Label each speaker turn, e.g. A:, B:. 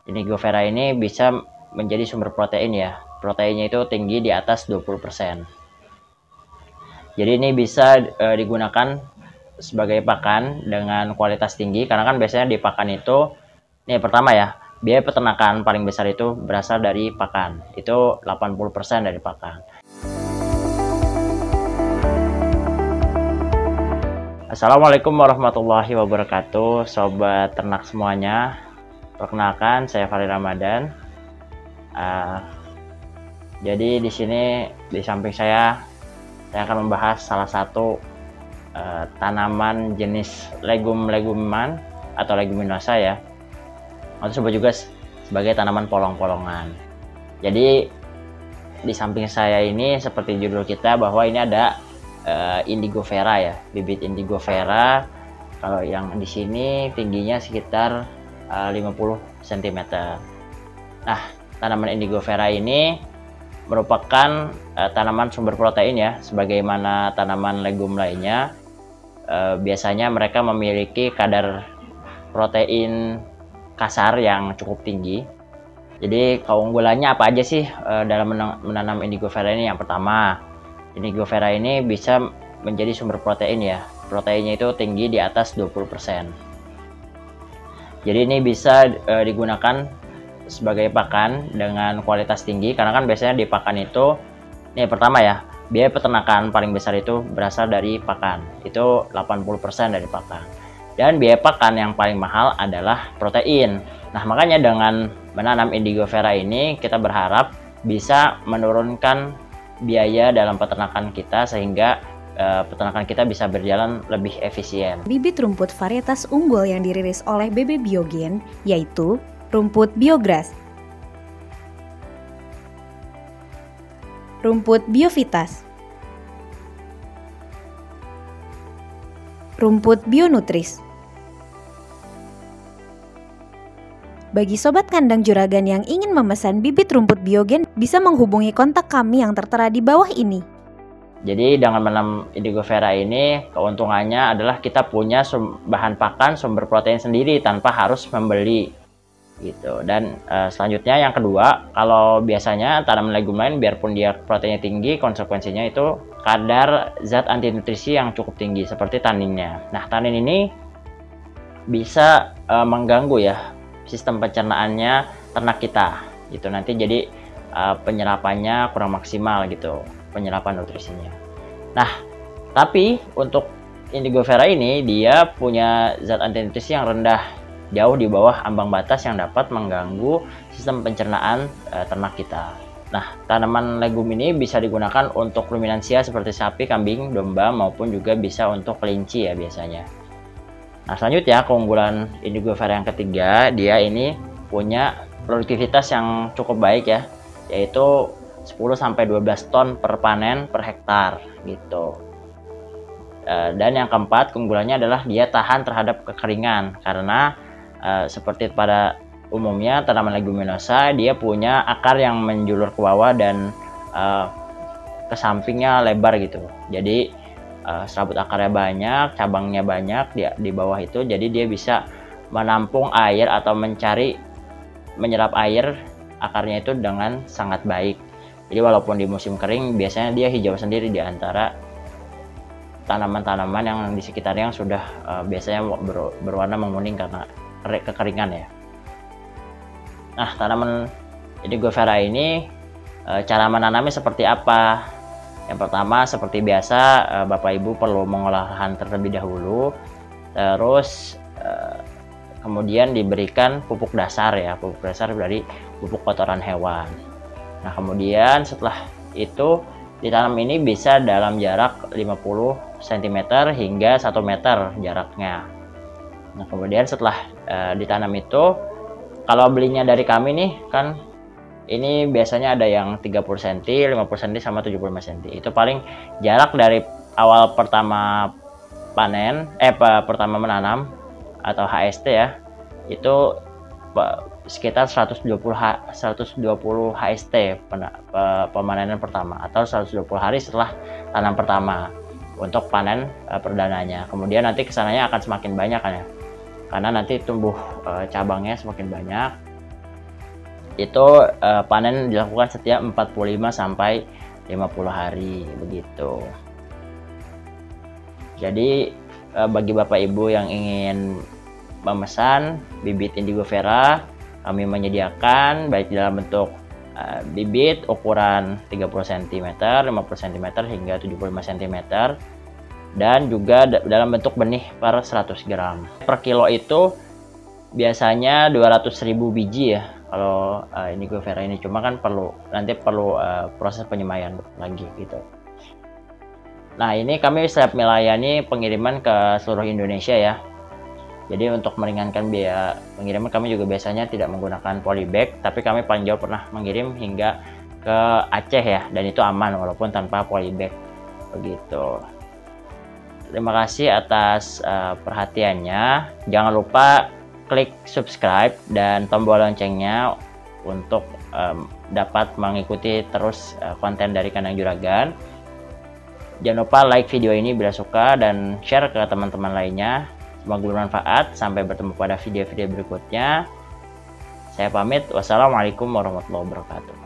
A: Indigo Vera ini bisa menjadi sumber protein ya. Proteinnya itu tinggi di atas 20%. Jadi ini bisa digunakan sebagai pakan dengan kualitas tinggi, karena kan biasanya di pakan itu, ini pertama ya, biaya peternakan paling besar itu berasal dari pakan. Itu 80% dari pakan. Assalamualaikum warahmatullahi wabarakatuh, sobat ternak semuanya. Perkenalkan, saya Fahri Ramadan. Jadi di sini di samping saya akan membahas salah satu tanaman jenis legum-leguman atau leguminosa ya, atau disebut juga sebagai tanaman polong-polongan. Jadi di samping saya ini, seperti judul kita, bahwa ini ada Indigo Vera ya, bibit Indigo Vera. Kalau yang di sini tingginya sekitar 50 cm. Nah, tanaman Indigo Vera ini merupakan tanaman sumber protein ya, sebagaimana tanaman legum lainnya. Biasanya mereka memiliki kadar protein kasar yang cukup tinggi. Jadi keunggulannya apa aja sih dalam menanam Indigo Vera ini? Yang pertama, Indigo Vera ini bisa menjadi sumber protein ya. Proteinnya itu tinggi di atas 20%. Jadi ini bisa digunakan sebagai pakan dengan kualitas tinggi, karena kan biasanya di pakan itu, ini pertama ya, biaya peternakan paling besar itu berasal dari pakan. Itu 80% dari pakan. Dan biaya pakan yang paling mahal adalah protein. Nah, makanya dengan menanam Indigo Vera ini kita berharap bisa menurunkan biaya dalam peternakan kita, sehingga peternakan kita bisa berjalan lebih efisien.
B: Bibit rumput varietas unggul yang dirilis oleh BB Biogen yaitu rumput Biogras, rumput Biovitas, rumput Bionutris. Bagi sobat kandang juragan yang ingin memesan bibit rumput Biogen, bisa menghubungi kontak kami yang tertera di bawah ini.
A: Jadi dengan menanam Indigo Vera ini, keuntungannya adalah kita punya bahan pakan sumber protein sendiri tanpa harus membeli gitu. Dan selanjutnya yang kedua, kalau biasanya tanaman legum lain biarpun dia proteinnya tinggi, konsekuensinya itu kadar zat anti nutrisi yang cukup tinggi seperti taninnya. Nah, tanin ini bisa mengganggu ya sistem pencernaannya ternak kita gitu. Nanti jadi penyerapannya kurang maksimal gitu, penyerapan nutrisinya. Nah, tapi untuk Indigo Vera ini dia punya zat anti nutrisi yang rendah, jauh di bawah ambang batas yang dapat mengganggu sistem pencernaan ternak kita. Nah, tanaman legum ini bisa digunakan untuk ruminansia seperti sapi, kambing, domba, maupun juga bisa untuk kelinci ya biasanya. Nah, selanjutnya keunggulan Indigo Vera yang ketiga, dia ini punya produktivitas yang cukup baik ya, yaitu 10-12 ton per panen per hektar gitu. Dan yang keempat, keunggulannya adalah dia tahan terhadap kekeringan, karena seperti pada umumnya tanaman leguminosa, dia punya akar yang menjulur ke bawah dan ke sampingnya lebar gitu. Jadi serabut akarnya banyak, cabangnya banyak di bawah itu, jadi dia bisa menampung air atau menyerap air akarnya itu dengan sangat baik. Jadi walaupun di musim kering, biasanya dia hijau sendiri di antara tanaman-tanaman yang di sekitarnya yang sudah biasanya berwarna menguning karena kekeringan ya. Nah, tanaman Indigo Vera ini cara menanamnya seperti apa? Yang pertama, seperti biasa, Bapak Ibu perlu mengolah lahan terlebih dahulu. Terus kemudian diberikan pupuk dasar ya, pupuk dasar dari pupuk kotoran hewan. Nah, kemudian setelah itu ditanam ini bisa dalam jarak 50 cm hingga 1 meter jaraknya. Nah, kemudian setelah ditanam itu, kalau belinya dari kami nih kan, ini biasanya ada yang 30 cm, 50 cm sama 75 cm. Itu paling jarak dari awal pertama panen, pertama menanam atau HST ya, itu sekitar 120 HST pemanenan pertama, atau 120 hari setelah tanam pertama untuk panen perdananya. Kemudian nanti kesananya akan semakin banyak kan ya, karena nanti tumbuh cabangnya semakin banyak. itu panen dilakukan setiap 45 sampai 50 hari begitu. Jadi bagi Bapak Ibu yang ingin memesan bibit indigo vera, kami menyediakan baik dalam bentuk bibit ukuran 30 cm, 50 cm hingga 75 cm, dan juga dalam bentuk benih per 100 gram. Per kilo itu biasanya 200.000 biji ya kalau indigo vera ini, cuma kan nanti perlu proses penyemaian lagi gitu. Nah, ini kami siap melayani pengiriman ke seluruh Indonesia ya. Jadi untuk meringankan biaya pengiriman, kami juga biasanya tidak menggunakan polybag, tapi kami paling jauh pernah mengirim hingga ke Aceh ya, dan itu aman walaupun tanpa polybag begitu. Terima kasih atas perhatiannya. Jangan lupa klik subscribe dan tombol loncengnya untuk dapat mengikuti terus konten dari Kandang Juragan. Jangan lupa like video ini bila suka dan share ke teman-teman lainnya. Semoga bermanfaat. Sampai bertemu pada video-video berikutnya. Saya pamit. Wassalamualaikum warahmatullahi wabarakatuh.